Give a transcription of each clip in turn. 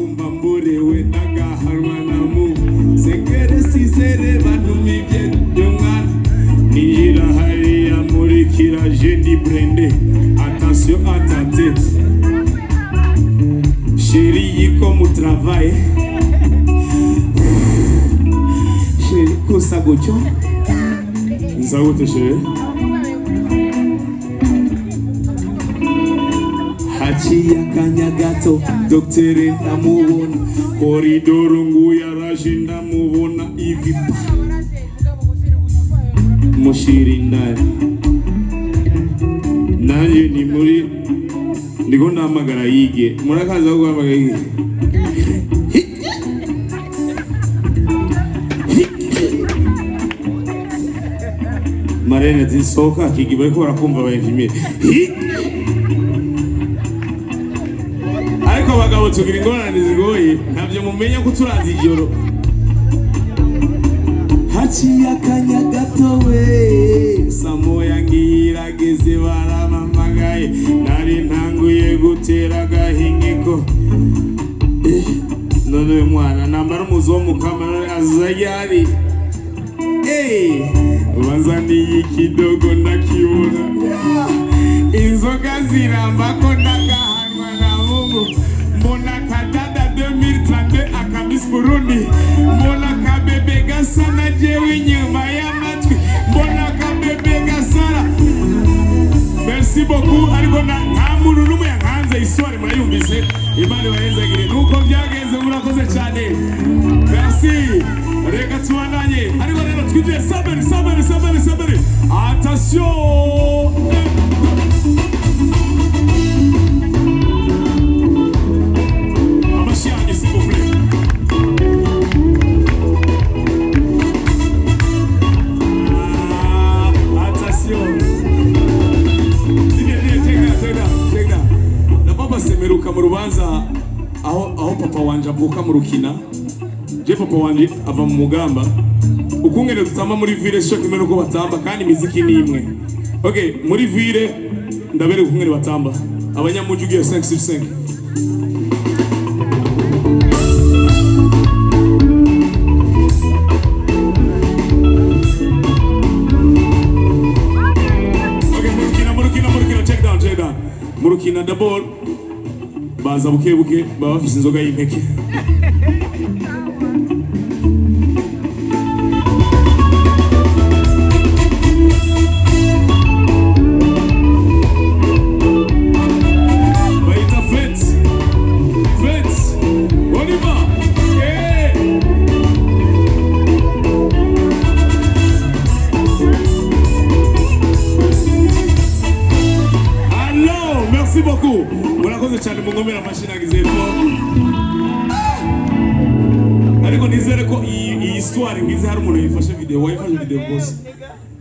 kumva mborewe n'agahanwa na mu sekere sizere bantumibye by'umwana ninjira hariya muri kiraje ndi brende attention attenté chérie yiko mu travail chérie kusa gutyo nzagute chérie haciye akanya gato dogiteri ndamubona koridoro nguye araje ndamubona ivipa mushira indani nanjye ni muri ndiko ndamagara yige murakaza guhamagara yige Marene zisohoka kigiye ko barakumva abayimire ariko abagabo tugira ingorane zigoye ntabyo mumenya ko turazi ijoro haciye akanya gato we samoya ngirageze baramamagaye nari ntanguye gutera agahingiko none uyu mwana nambara umuzo wo mu kamera azayari bazaniye ikidogo ndakibona inzoga ziramba ko ndagahanwa na Mungu mbona kadada 2032 akabisi Burundi mbona kabebe gasa na jewe nyuma y'amatwi mbona kabebe gasara merci beaucoup ariko nta muntu n'umwe yankanze isore murayumvise Imana ibarenzagire nuko byagenze murakoze cyane merci reka tubandanye ariko rero twinjiye saberi attention amashyange s'il vous plaît attention tega na papa semeruka mu rubanza aho papa wanje avuka mu Rukina je papa wanje ava mu Mugamba ukungene dutamba muri ville shock imene uko batamba kandi imiziki ni imwe okay muri ville ndabere ukungene batamba abanyamuji ugiye 565 okay murukina check down murukina double baza buke baba bafise inzoga y'impeke murakoze cyane mungomera amashini agize ko ariko nizere ko iyi histoire ngize hari umuntu yifashe video bose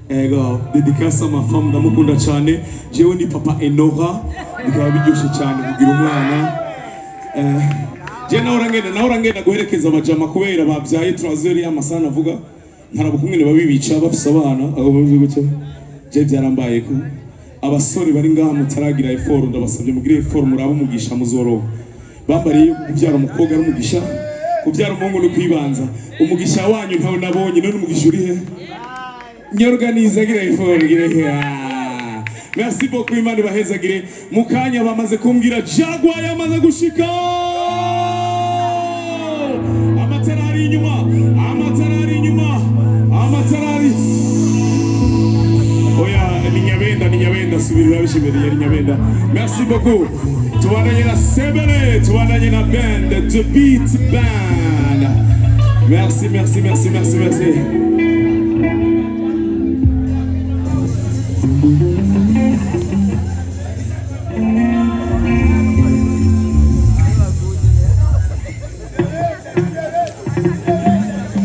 ego dédicace ma femme ndamukunda cyane jewe ni papa Enora bikaba biryoshe cyane kugira umwana je naho urangenda guherekeza abajama kubera babyaye trazeri y'amasana avuga ntarabukumwe babibica bafise abana aho bavuze gutyo je byarambaye ko abasore bari ngaha mutaragira effort ndabasabye mugire effort muraba umugisha muzoro bambariye kubyara umukobwa ari umugisha kubyara umuhungu no kwibanza umugisha wanyu ntawe nabonye none umugisha uri he nyorganize gira effort gire he merci beaucoup Imana bahezagire mukanya bamaze kumbwira Jagwa yamaze gushika amatarari inyuma oya ni nyabenda subirira bishimiriye nyabenda merci beaucoup tubandanye na sebele tubandanye na band The Beat Band merci